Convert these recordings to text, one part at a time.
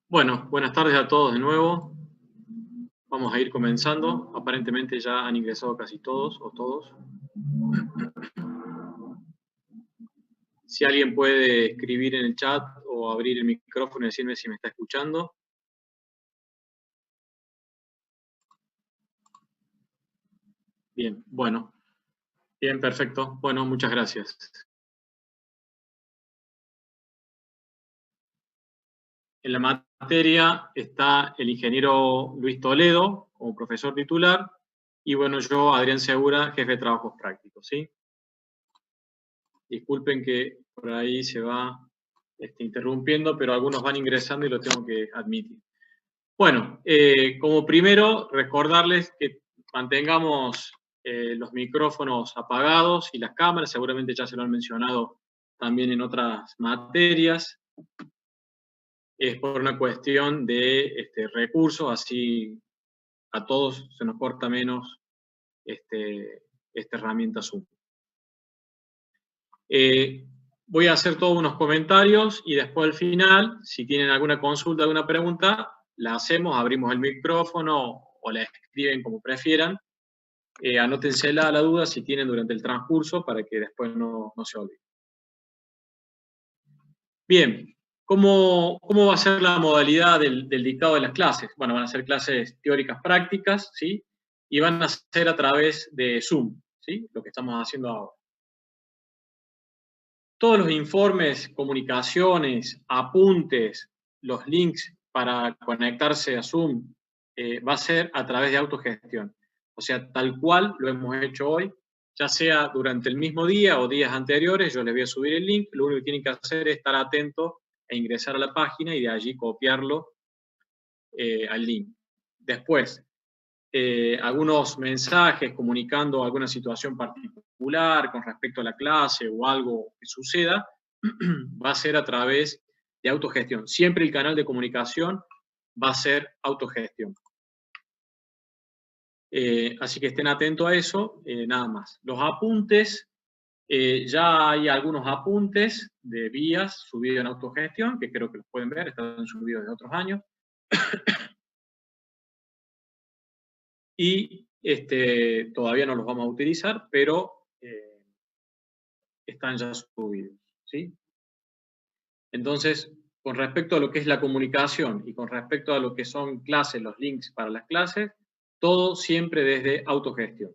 Bueno, buenas tardes a todos de nuevo. Vamos a ir comenzando. Aparentemente ya han ingresado casi todos o todos. Si alguien puede escribir en el chat o abrir el micrófono y decirme si me está escuchando. Bien, bueno. Bien, perfecto. Bueno, muchas gracias. En la materia está el ingeniero Luis Toledo como profesor titular y bueno, yo, Adrián Segura, jefe de trabajos prácticos, ¿sí? Disculpen que por ahí se va interrumpiendo, pero algunos van ingresando y lo tengo que admitir. Bueno, como primero, recordarles que mantengamos los micrófonos apagados y las cámaras, seguramente ya se lo han mencionado también en otras materias. Es por una cuestión de recursos, así a todos se nos corta menos esta herramienta Zoom. Voy a hacer todos unos comentarios y después al final, si tienen alguna consulta, alguna pregunta, la hacemos, abrimos el micrófono o la escriben como prefieran. Anótense la duda si tienen durante el transcurso para que después no se olviden. Bien, ¿cómo va a ser la modalidad del dictado de las clases? Bueno, van a ser clases teóricas prácticas, ¿sí? Y van a ser a través de Zoom, ¿sí? Lo que estamos haciendo ahora. Todos los informes, comunicaciones, apuntes, los links para conectarse a Zoom, va a ser a través de autogestión. O sea, tal cual lo hemos hecho hoy, ya sea durante el mismo día o días anteriores, yo les voy a subir el link, lo único que tienen que hacer es estar atentos e ingresar a la página y de allí copiarlo al link. Después, algunos mensajes comunicando alguna situación particular con respecto a la clase o algo que suceda, va a ser a través de autogestión. Siempre el canal de comunicación va a ser autogestión. Así que estén atentos a eso, nada más. Los apuntes, ya hay algunos apuntes de vías subidos en autogestión, que creo que los pueden ver, están subidos de otros años. Y todavía no los vamos a utilizar, pero están ya subidos, ¿sí? Entonces, con respecto a lo que es la comunicación y con respecto a lo que son clases, los links para las clases, todo siempre desde autogestión.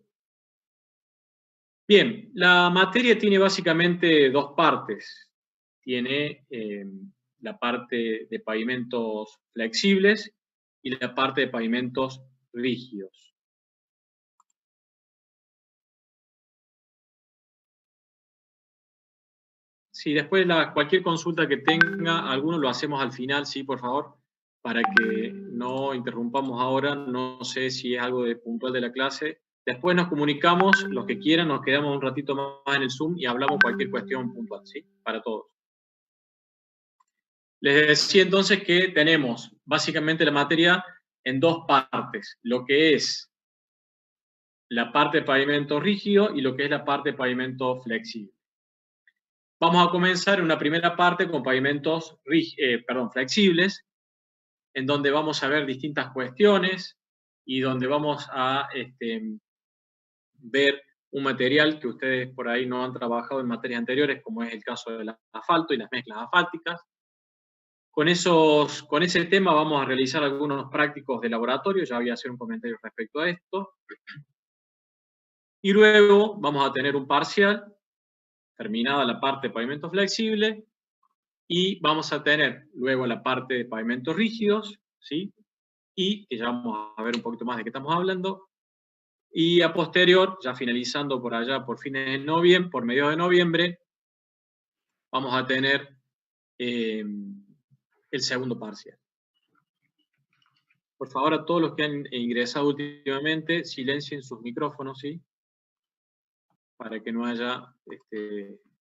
Bien, la materia tiene básicamente dos partes. Tiene la parte de pavimentos flexibles y la parte de pavimentos rígidos. Sí, después cualquier consulta que tenga, alguno lo hacemos al final, sí, por favor, para que no interrumpamos ahora, no sé si es algo de puntual de la clase. Después nos comunicamos, los que quieran, nos quedamos un ratito más en el Zoom y hablamos cualquier cuestión puntual, ¿sí? Para todos. Les decía entonces que tenemos básicamente la materia en dos partes, lo que es la parte de pavimento rígido y lo que es la parte de pavimento flexible. Vamos a comenzar en una primera parte con pavimentos flexibles, en donde vamos a ver distintas cuestiones y donde vamos a ver un material que ustedes por ahí no han trabajado en materias anteriores, como es el caso del asfalto y las mezclas asfálticas. Con ese tema vamos a realizar algunos prácticos de laboratorio, ya voy a hacer un comentario respecto a esto. Y luego vamos a tener un parcial, terminada la parte de pavimento flexible, y vamos a tener luego la parte de pavimentos rígidos, ¿sí? Y que ya vamos a ver un poquito más de qué estamos hablando. Y a posterior, ya finalizando por allá por fines de noviembre, por mediados de noviembre, vamos a tener el segundo parcial. Por favor, a todos los que han ingresado últimamente, silencien sus micrófonos, ¿sí? Para que no haya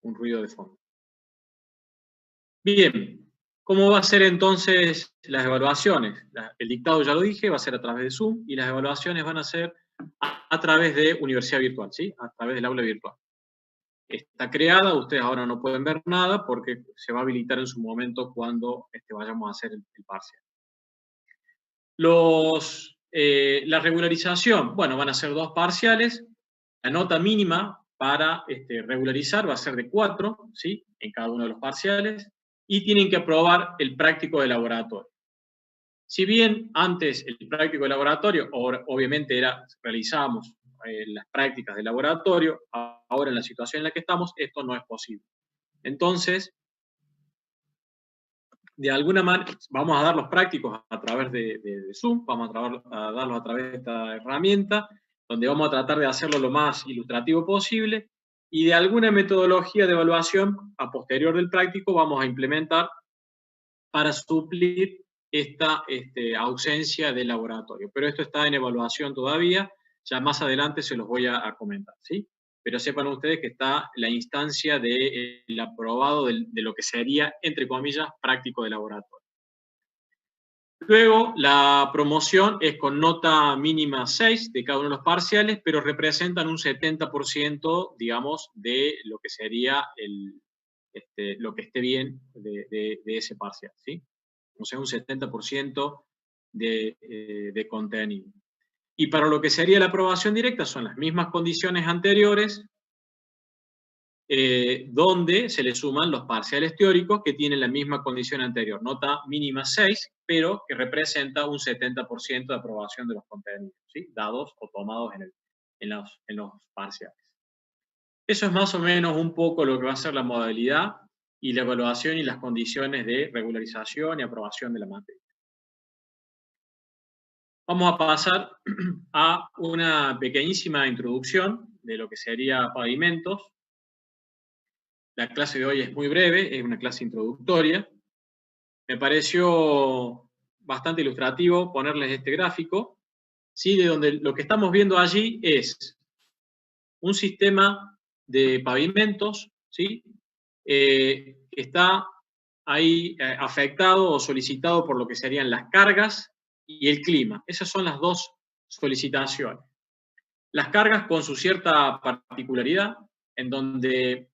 un ruido de fondo. Bien, ¿cómo va a ser entonces las evaluaciones? El dictado ya lo dije, va a ser a través de Zoom, y las evaluaciones van a ser a través de Universidad Virtual, ¿sí? A través del aula virtual. Está creada, ustedes ahora no pueden ver nada porque se va a habilitar en su momento cuando vayamos a hacer el parcial. La regularización, bueno, van a ser 2 parciales. La nota mínima para regularizar va a ser de 4, ¿sí? En cada uno de los parciales. Y tienen que aprobar el práctico de laboratorio. Si bien antes el práctico de laboratorio, obviamente realizábamos las prácticas de laboratorio, ahora en la situación en la que estamos, esto no es posible. Entonces, de alguna manera, vamos a dar los prácticos a través de Zoom, vamos a darlos a través de esta herramienta, donde vamos a tratar de hacerlo lo más ilustrativo posible, y de alguna metodología de evaluación a posterior del práctico vamos a implementar para suplir esta ausencia de laboratorio. Pero esto está en evaluación todavía, ya más adelante se los voy a comentar, ¿sí? Pero sepan ustedes que está la instancia del aprobado de lo que sería, entre comillas, práctico de laboratorio. Luego, la promoción es con nota mínima 6 de cada uno de los parciales, pero representan un 70%, digamos, de lo que sería lo que esté bien de ese parcial, ¿sí? O sea, un 70% de contenido. Y para lo que sería la aprobación directa son las mismas condiciones anteriores, donde se le suman los parciales teóricos que tienen la misma condición anterior, nota mínima 6, pero que representa un 70% de aprobación de los contenidos, ¿sí? Dados o tomados en los parciales. Eso es más o menos un poco lo que va a ser la modalidad y la evaluación y las condiciones de regularización y aprobación de la materia. Vamos a pasar a una pequeñísima introducción de lo que sería pavimentos. La clase de hoy es muy breve, es una clase introductoria. Me pareció bastante ilustrativo ponerles este gráfico, ¿sí? De donde lo que estamos viendo allí es un sistema de pavimentos, ¿sí? Que está ahí afectado o solicitado por lo que serían las cargas y el clima. Esas son las dos solicitaciones. Las cargas con su cierta particularidad, en donde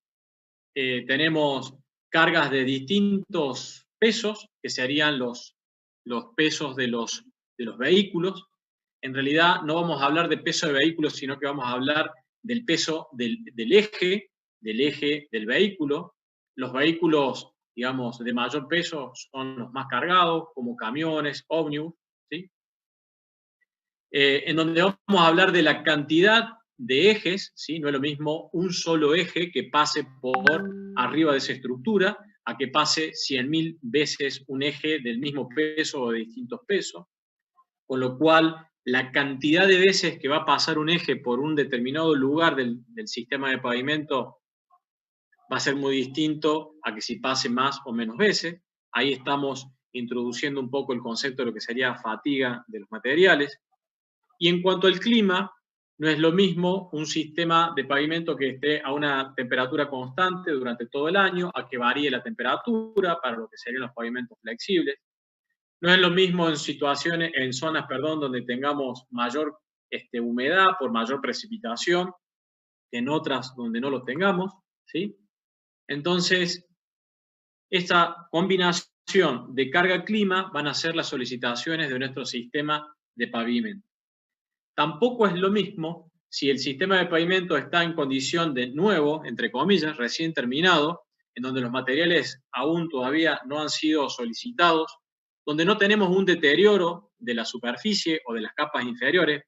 tenemos cargas de distintos pesos, que serían los pesos de los vehículos. En realidad no vamos a hablar de peso de vehículos, sino que vamos a hablar del peso del eje del vehículo. Los vehículos, digamos, de mayor peso son los más cargados, como camiones, ómnibus, ¿sí? En donde vamos a hablar de la cantidad de ejes, ¿sí? No es lo mismo un solo eje que pase por arriba de esa estructura a que pase 100.000 veces un eje del mismo peso o de distintos pesos, con lo cual la cantidad de veces que va a pasar un eje por un determinado lugar del sistema de pavimento va a ser muy distinto a que si pase más o menos veces. Ahí estamos introduciendo un poco el concepto de lo que sería fatiga de los materiales. Y en cuanto al clima, no es lo mismo un sistema de pavimento que esté a una temperatura constante durante todo el año, a que varíe la temperatura para lo que serían los pavimentos flexibles. No es lo mismo en zonas, donde tengamos mayor humedad por mayor precipitación que en otras donde no lo tengamos, ¿sí? Entonces, esta combinación de carga-clima van a ser las solicitaciones de nuestro sistema de pavimento. Tampoco es lo mismo si el sistema de pavimento está en condición de nuevo, entre comillas, recién terminado, en donde los materiales aún todavía no han sido solicitados, donde no tenemos un deterioro de la superficie o de las capas inferiores,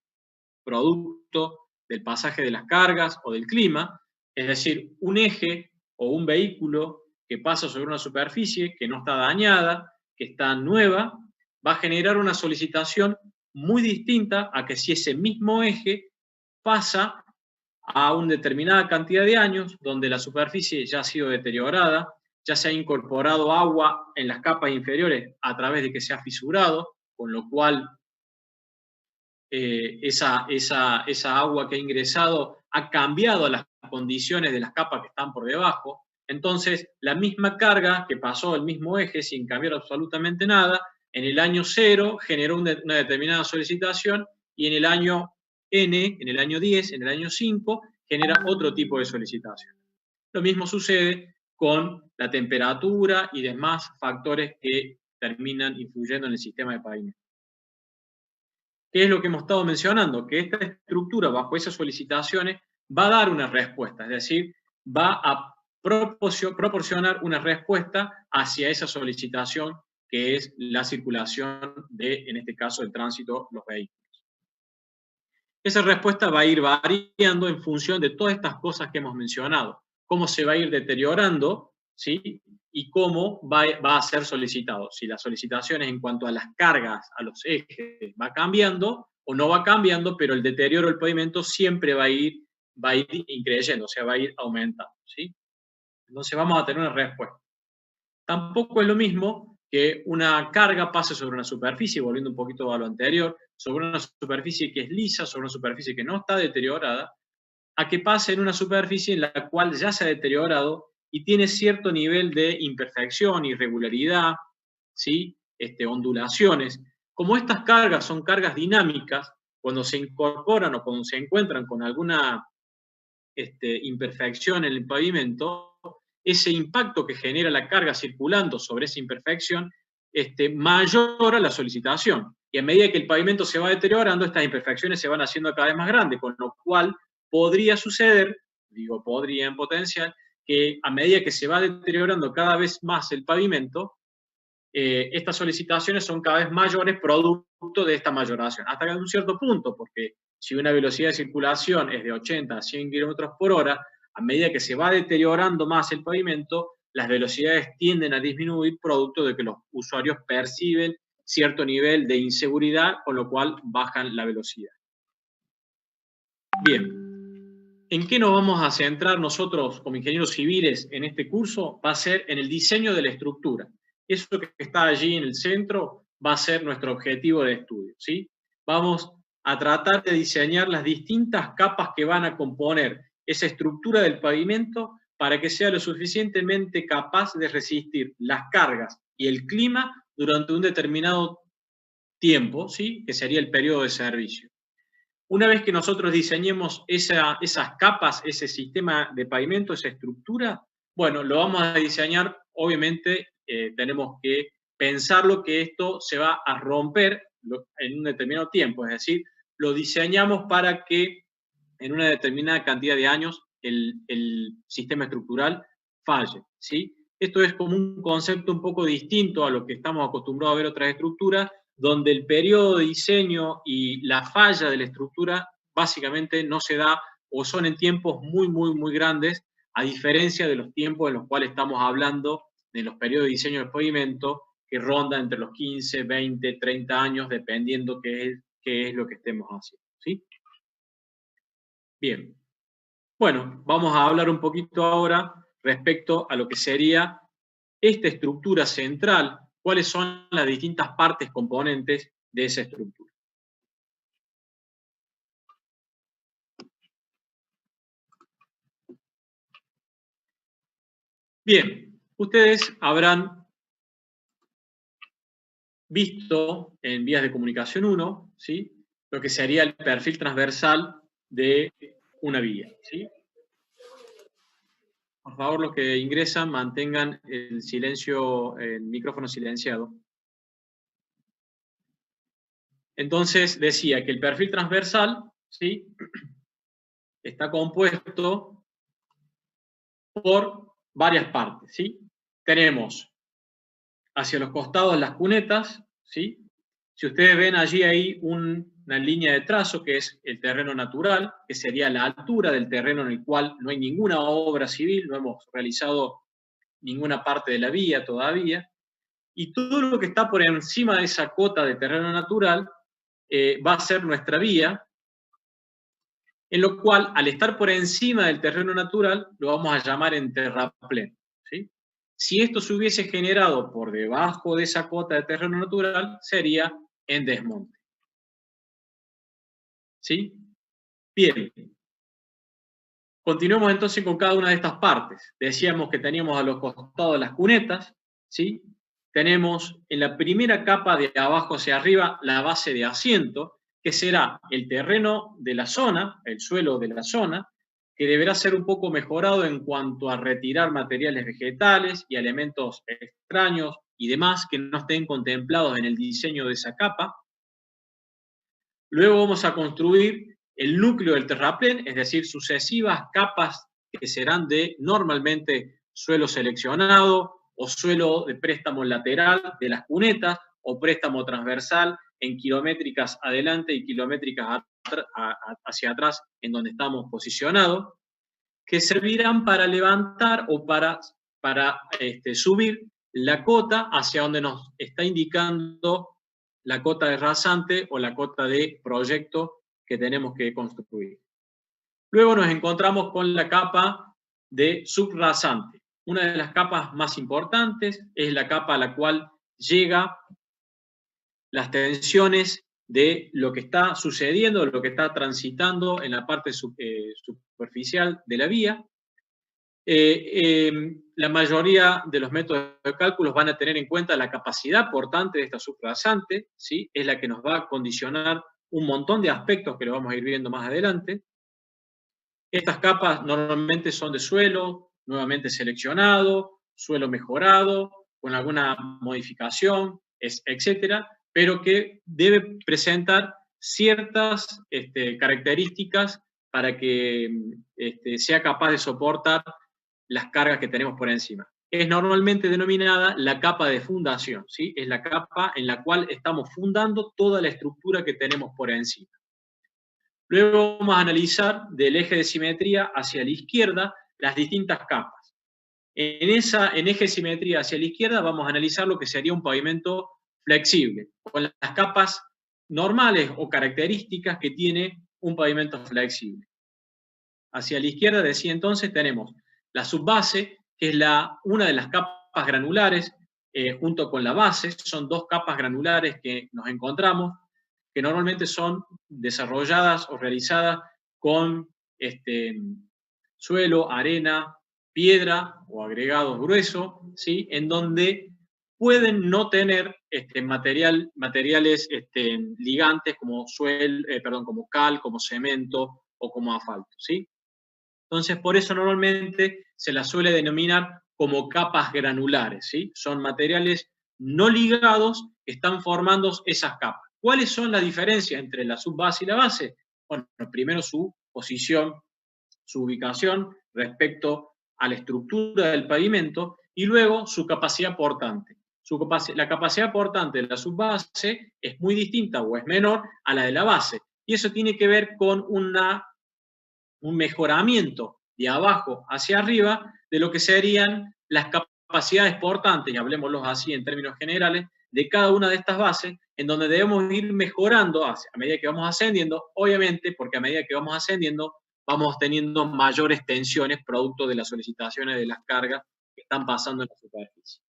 producto del pasaje de las cargas o del clima, es decir, un eje o un vehículo que pasa sobre una superficie que no está dañada, que está nueva, va a generar una solicitación muy distinta a que si ese mismo eje pasa a una determinada cantidad de años, donde la superficie ya ha sido deteriorada, ya se ha incorporado agua en las capas inferiores a través de que se ha fisurado, con lo cual esa agua que ha ingresado ha cambiado las condiciones de las capas que están por debajo. Entonces, la misma carga que pasó el mismo eje sin cambiar absolutamente nada, en el año 0 generó una determinada solicitación y en el año N, en el año 10, en el año 5, genera otro tipo de solicitación. Lo mismo sucede con la temperatura y demás factores que terminan influyendo en el sistema de pavimento. ¿qué es lo que hemos estado mencionando? Que esta estructura, bajo esas solicitaciones, va a dar una respuesta, es decir, va a proporcionar una respuesta hacia esa solicitación que es la circulación de, en este caso, el tránsito, los vehículos. Esa respuesta va a ir variando en función de todas estas cosas que hemos mencionado, cómo se va a ir deteriorando, ¿sí? Y cómo va a ser solicitado. Si las solicitaciones en cuanto a las cargas, a los ejes, va cambiando o no va cambiando, pero el deterioro del pavimento siempre va a ir increyendo, o sea, va a ir aumentando, ¿sí? Entonces vamos a tener una respuesta. Tampoco es lo mismo que una carga pase sobre una superficie, volviendo un poquito a lo anterior, sobre una superficie que es lisa, sobre una superficie que no está deteriorada, a que pase en una superficie en la cual ya se ha deteriorado y tiene cierto nivel de imperfección, irregularidad, ¿sí? Ondulaciones. Como estas cargas son cargas dinámicas, cuando se incorporan o cuando se encuentran con alguna imperfección en el pavimento, ese impacto que genera la carga circulando sobre esa imperfección mayor a la solicitación. Y a medida que el pavimento se va deteriorando, estas imperfecciones se van haciendo cada vez más grandes, con lo cual podría suceder, digo podría en potencial, que a medida que se va deteriorando cada vez más el pavimento, estas solicitaciones son cada vez mayores producto de esta mayoración, hasta un cierto punto, porque si una velocidad de circulación es de 80 a 100 km por hora, a medida que se va deteriorando más el pavimento, las velocidades tienden a disminuir producto de que los usuarios perciben cierto nivel de inseguridad, con lo cual bajan la velocidad. Bien, ¿en qué nos vamos a centrar nosotros como ingenieros civiles en este curso? Va a ser en el diseño de la estructura. Eso que está allí en el centro va a ser nuestro objetivo de estudio, ¿sí? Vamos a tratar de diseñar las distintas capas que van a componer esa estructura del pavimento para que sea lo suficientemente capaz de resistir las cargas y el clima durante un determinado tiempo, ¿sí? Que sería el periodo de servicio. Una vez que nosotros diseñemos esas capas, ese sistema de pavimento, esa estructura, bueno, lo vamos a diseñar, obviamente tenemos que pensarlo que esto se va a romper en un determinado tiempo, es decir, lo diseñamos para que en una determinada cantidad de años el sistema estructural falle, ¿sí? Esto es como un concepto un poco distinto a lo que estamos acostumbrados a ver otras estructuras, donde el periodo de diseño y la falla de la estructura básicamente no se da o son en tiempos muy, muy, muy grandes, a diferencia de los tiempos en los cuales estamos hablando de los periodos de diseño del pavimento, que rondan entre los 15, 20, 30 años, dependiendo qué es lo que estemos haciendo, ¿sí? Bien. Bueno, vamos a hablar un poquito ahora respecto a lo que sería esta estructura central, cuáles son las distintas partes componentes de esa estructura. Bien, ustedes habrán visto en vías de comunicación 1, ¿sí? Lo que sería el perfil transversal de una vía, ¿sí? Por favor, los que ingresan mantengan el silencio, el micrófono silenciado. Entonces decía que el perfil transversal, ¿sí? Está compuesto por varias partes, ¿sí? Tenemos hacia los costados las cunetas, ¿sí? Si ustedes ven allí hay una línea de trazo que es el terreno natural, que sería la altura del terreno en el cual no hay ninguna obra civil, no hemos realizado ninguna parte de la vía todavía, y todo lo que está por encima de esa cota de terreno natural va a ser nuestra vía, en lo cual, al estar por encima del terreno natural, lo vamos a llamar en terraplén, ¿sí? Si esto se hubiese generado por debajo de esa cota de terreno natural, sería en desmonte, ¿sí? Bien. Continuemos entonces con cada una de estas partes. Decíamos que teníamos a los costados las cunetas, ¿sí? Tenemos en la primera capa de abajo hacia arriba la base de asiento, que será el terreno de la zona, el suelo de la zona, que deberá ser un poco mejorado en cuanto a retirar materiales vegetales y elementos extraños y demás que no estén contemplados en el diseño de esa capa. Luego vamos a construir el núcleo del terraplén, es decir, sucesivas capas que serán de normalmente suelo seleccionado o suelo de préstamo lateral de las cunetas o préstamo transversal en kilométricas adelante y kilométricas hacia atrás en donde estamos posicionados, que servirán para levantar o para subir la cota hacia donde nos está indicando la cota de rasante o la cota de proyecto que tenemos que construir. Luego nos encontramos con la capa de subrasante. Una de las capas más importantes es la capa a la cual llega las tensiones de lo que está sucediendo, lo que está transitando en la parte superficial de la vía. La mayoría de los métodos de cálculos van a tener en cuenta la capacidad portante de esta subrasante, ¿sí? Es la que nos va a condicionar un montón de aspectos que lo vamos a ir viendo más adelante. Estas capas normalmente son de suelo, nuevamente seleccionado, suelo mejorado, con alguna modificación, etcétera, pero que debe presentar ciertas características para que sea capaz de soportar las cargas que tenemos por encima. Es normalmente denominada la capa de fundación, ¿sí? Es la capa en la cual estamos fundando toda la estructura que tenemos por encima. Luego vamos a analizar del eje de simetría hacia la izquierda las distintas capas. En eje de simetría hacia la izquierda vamos a analizar lo que sería un pavimento flexible, con las capas normales o características que tiene un pavimento flexible. Hacia la izquierda, decía entonces, tenemos la subbase, que es una de las capas granulares, junto con la base, son dos capas granulares que nos encontramos, que normalmente son desarrolladas o realizadas con suelo, arena, piedra o agregados gruesos, ¿sí? En donde pueden no tener materiales ligantes como como cal, como cemento o como asfalto, ¿sí? Entonces, por eso normalmente se las suele denominar como capas granulares, ¿sí? Son materiales no ligados que están formando esas capas. ¿Cuáles son las diferencias entre la subbase y la base? Bueno, primero su posición, su ubicación respecto a la estructura del pavimento y luego su capacidad portante. La capacidad portante de la subbase es muy distinta o es menor a la de la base. Y eso tiene que ver con un mejoramiento de abajo hacia arriba de lo que serían las capacidades portantes, y hablemoslo así en términos generales, de cada una de estas bases, en donde debemos ir mejorando a medida que vamos ascendiendo, obviamente, porque a medida que vamos ascendiendo, vamos teniendo mayores tensiones producto de las solicitaciones de las cargas que están pasando en la superficie.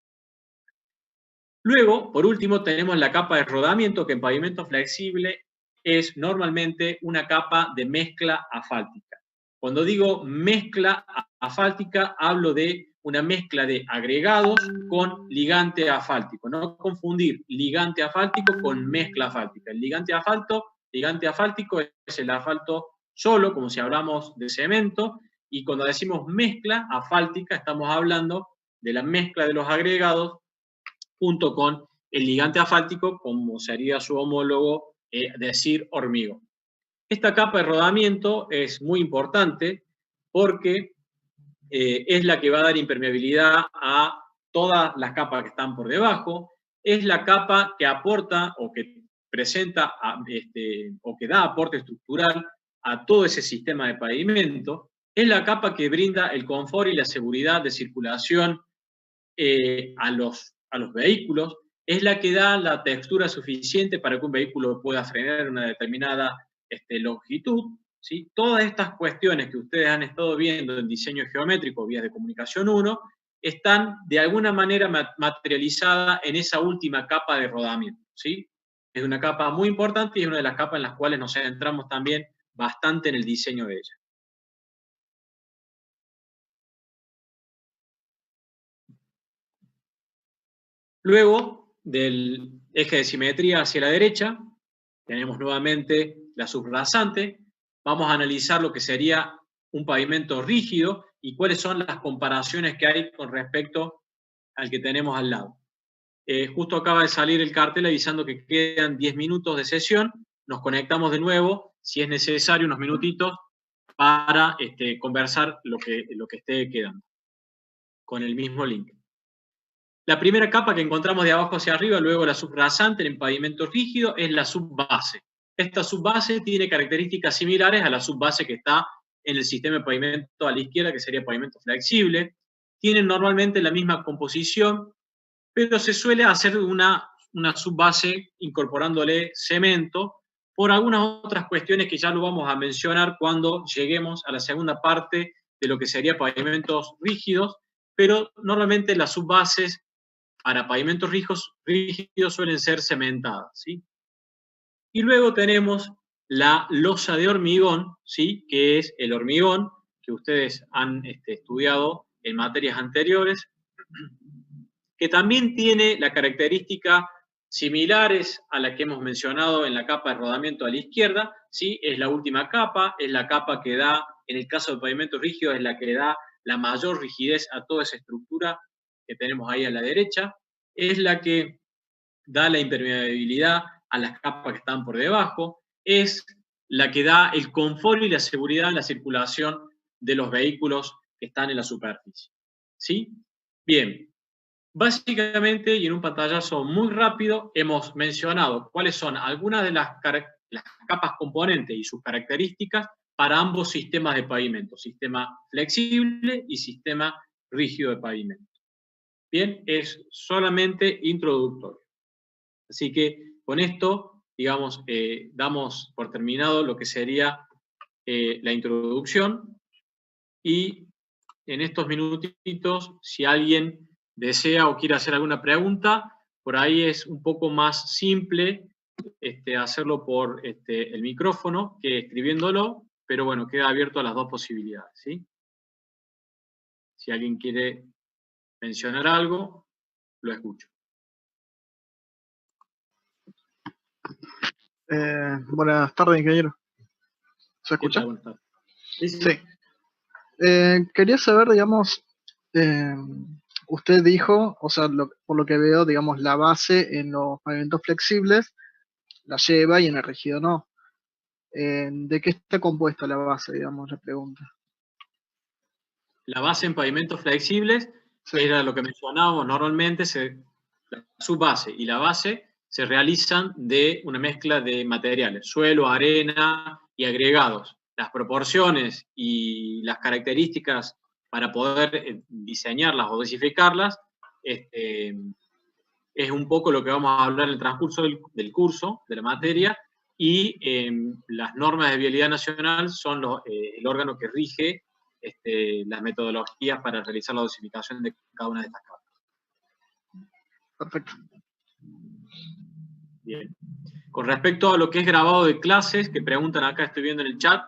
Luego, por último, tenemos la capa de rodamiento, que en pavimento flexible es normalmente una capa de mezcla asfáltica. Cuando digo mezcla asfáltica, hablo de una mezcla de agregados con ligante asfáltico. No confundir ligante asfáltico con mezcla asfáltica. El ligante asfáltico es el asfalto solo, como si hablamos de cemento, y cuando decimos mezcla asfáltica estamos hablando de la mezcla de los agregados junto con el ligante asfáltico, como sería su homólogo, decir hormigón. Esta capa de rodamiento es muy importante porque es la que va a dar impermeabilidad a todas las capas que están por debajo, es la capa que aporta o que presenta o que da aporte estructural a todo ese sistema de pavimento, es la capa que brinda el confort y la seguridad de circulación a los vehículos, es la que da la textura suficiente para que un vehículo pueda frenar en una determinada longitud, ¿sí? Todas estas cuestiones que ustedes han estado viendo en diseño geométrico, vías de comunicación 1, están de alguna manera materializadas en esa última capa de rodamiento, ¿sí? Es una capa muy importante y es una de las capas en las cuales nos centramos también bastante en el diseño de ella. Luego del eje de simetría hacia la derecha, tenemos nuevamente la subrasante. Vamos a analizar lo que sería un pavimento rígido y cuáles son las comparaciones que hay con respecto al que tenemos al lado. Justo acaba de salir el cartel avisando que quedan 10 minutos de sesión. nos conectamos de nuevo, si es necesario, unos minutitos, para conversar lo que esté quedando, con el mismo link. La primera capa que encontramos de abajo hacia arriba, luego la subrasante en pavimento rígido, es la subbase. Esta subbase tiene características similares a la subbase que está en el sistema de pavimento a la izquierda, que sería pavimento flexible. Tienen normalmente la misma composición, pero se suele hacer una subbase incorporándole cemento por algunas otras cuestiones que ya lo vamos a mencionar cuando lleguemos a la segunda parte de lo que sería pavimentos rígidos, pero normalmente las subbases para pavimentos rígidos suelen ser cementadas, ¿sí? Y luego tenemos la losa de hormigón, ¿sí? Que es el hormigón que ustedes han estudiado en materias anteriores, que también tiene la característica similares a la que hemos mencionado en la capa de rodamiento a la izquierda, ¿sí? Es la última capa, es la capa que da, en el caso del pavimento rígido, es la que da la mayor rigidez a toda esa estructura que tenemos ahí a la derecha, es la que da la impermeabilidad a las capas que están por debajo, es la que da el confort y la seguridad en la circulación de los vehículos que están en la superficie, ¿sí? Bien, básicamente, y en un pantallazo muy rápido, hemos mencionado cuáles son algunas de las capas componentes y sus características para ambos sistemas de pavimento, sistema flexible y sistema rígido de pavimento. Bien, es solamente introductorio. Así que con esto, digamos, damos por terminado lo que sería la introducción, y en estos minutitos, si alguien desea o quiere hacer alguna pregunta, por ahí es un poco más simple hacerlo por el micrófono que escribiéndolo, pero bueno, queda abierto a las dos posibilidades, ¿sí? Si alguien quiere mencionar algo, lo escucho. Buenas tardes, ingeniero. ¿Se escucha? Buenas tardes. Sí. Sí. Quería saber, digamos, usted dijo, o sea, por lo que veo, digamos, la base en los pavimentos flexibles la lleva y en el rígido no. ¿De qué está compuesta la base, digamos, la pregunta? La base en pavimentos flexibles, Sí. era lo que mencionábamos, normalmente la subbase y la base se realizan de una mezcla de materiales, suelo, arena y agregados. Las proporciones y las características para poder diseñarlas o dosificarlas es un poco lo que vamos a hablar en el transcurso del curso, de la materia, y las normas de vialidad nacional son el órgano que rige las metodologías para realizar la dosificación de cada una de estas capas. Perfecto. Bien. Con respecto a lo que es grabado de clases, que preguntan acá, estoy viendo en el chat,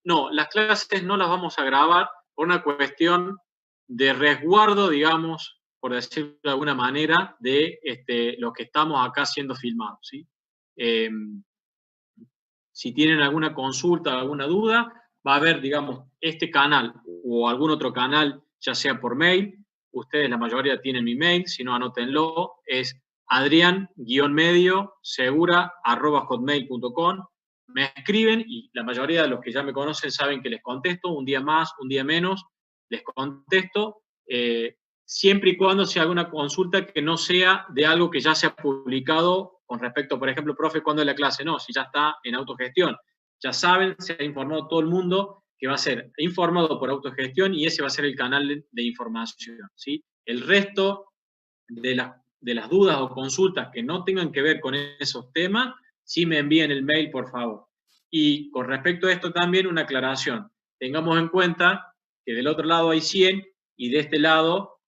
no, las clases no las vamos a grabar por una cuestión de resguardo, digamos, por decirlo de alguna manera, de lo que estamos acá siendo filmados, ¿sí? Si tienen alguna consulta, alguna duda, va a haber, digamos, este canal o algún otro canal, ya sea por mail. Ustedes, la mayoría, tienen mi mail, si no, anótenlo. Es adrian-segura@hotmail.com. Me escriben y la mayoría de los que ya me conocen saben que les contesto, un día más, un día menos, les contesto, siempre y cuando sea alguna consulta que no sea de algo que ya se ha publicado con respecto, por ejemplo, profe, ¿cuándo es la clase? No, si ya está en autogestión. Ya saben, se ha informado todo el mundo que va a ser informado por autogestión y ese va a ser el canal de información, ¿sí? El resto de las dudas o consultas que no tengan que ver con esos temas, sí me envíen el mail, por favor. Y con respecto a esto también una aclaración. Tengamos en cuenta que del otro lado hay 100 y de este lado,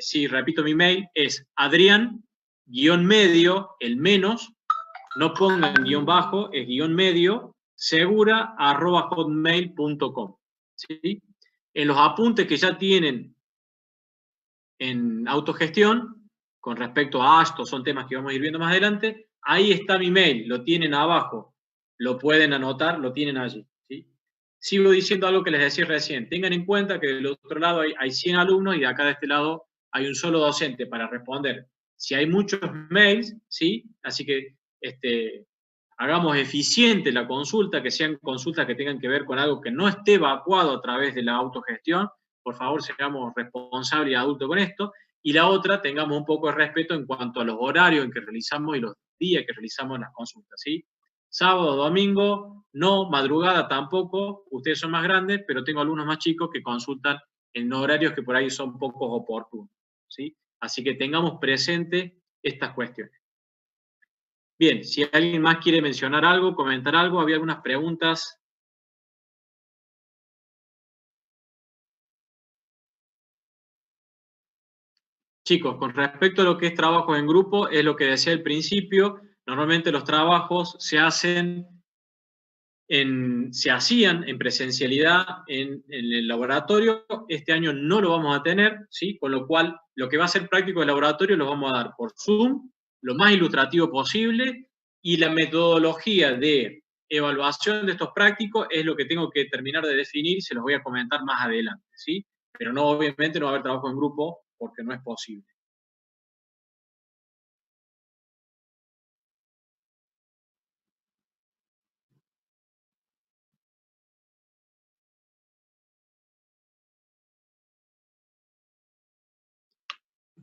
sí, repito mi mail, es Adrián-medio, el menos, no pongan guión bajo, es guión medio, segura@hotmail.com. ¿Sí? En los apuntes que ya tienen en autogestión, con respecto a estos son temas que vamos a ir viendo más adelante, ahí está mi mail, lo tienen abajo, lo pueden anotar, lo tienen allí. ¿Sí? Sigo diciendo algo que les decía recién, tengan en cuenta que del otro lado hay 100 alumnos y de acá de este lado hay un solo docente para responder. Si hay muchos mails, ¿sí? Así que hagamos eficiente la consulta, que sean consultas que tengan que ver con algo que no esté evacuado a través de la autogestión. Por favor, seamos responsables y adultos con esto. Y la otra, tengamos un poco de respeto en cuanto a los horarios en que realizamos y los días que realizamos las consultas, ¿sí? Sábado, domingo, no, madrugada tampoco. Ustedes son más grandes, pero tengo alumnos más chicos que consultan en horarios que por ahí son poco oportunos, ¿sí? Así que tengamos presente estas cuestiones. Bien, si alguien más quiere mencionar algo, comentar algo, había algunas preguntas. Chicos, con respecto a lo que es trabajo en grupo, es lo que decía al principio, normalmente los trabajos se hacían en presencialidad en el laboratorio. Este año no lo vamos a tener, ¿sí? Con lo cual, lo que va a ser práctico del laboratorio lo vamos a dar por Zoom, lo más ilustrativo posible, y la metodología de evaluación de estos prácticos es lo que tengo que terminar de definir y se los voy a comentar más adelante, ¿sí? Pero no, obviamente no va a haber trabajo en grupo porque no es posible.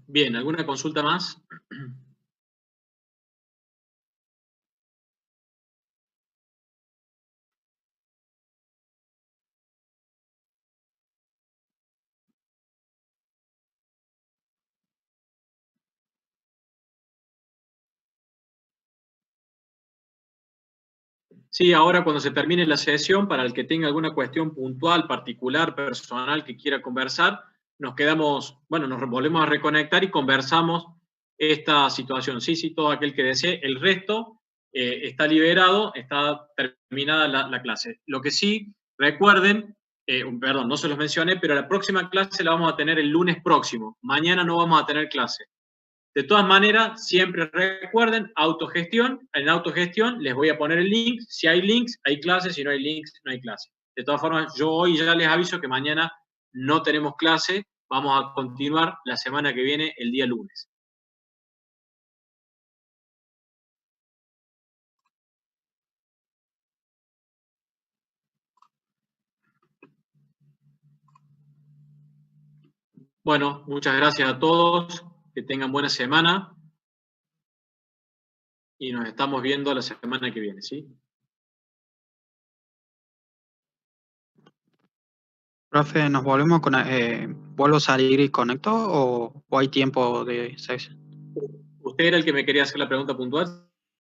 Bien, ¿alguna consulta más? Sí, ahora cuando se termine la sesión, para el que tenga alguna cuestión puntual, particular, personal que quiera conversar, nos quedamos, bueno, nos volvemos a reconectar y conversamos esta situación. Sí, sí, todo aquel que desee. El resto está liberado, está terminada la clase. Lo que sí, recuerden, perdón, no se los mencioné, pero la próxima clase la vamos a tener el lunes próximo. Mañana no vamos a tener clase. De todas maneras, siempre recuerden, autogestión. En autogestión les voy a poner el link. Si hay links, hay clases. Si no hay links, no hay clase. De todas formas, yo hoy ya les aviso que mañana no tenemos clase. Vamos a continuar la semana que viene, el día lunes. Bueno, muchas gracias a todos. Que tengan buena semana. Y nos estamos viendo la semana que viene, ¿sí? Profe, ¿nos volvemos con, vuelvo a salir y conecto o hay tiempo de sesión? ¿Usted era el que me quería hacer la pregunta puntual?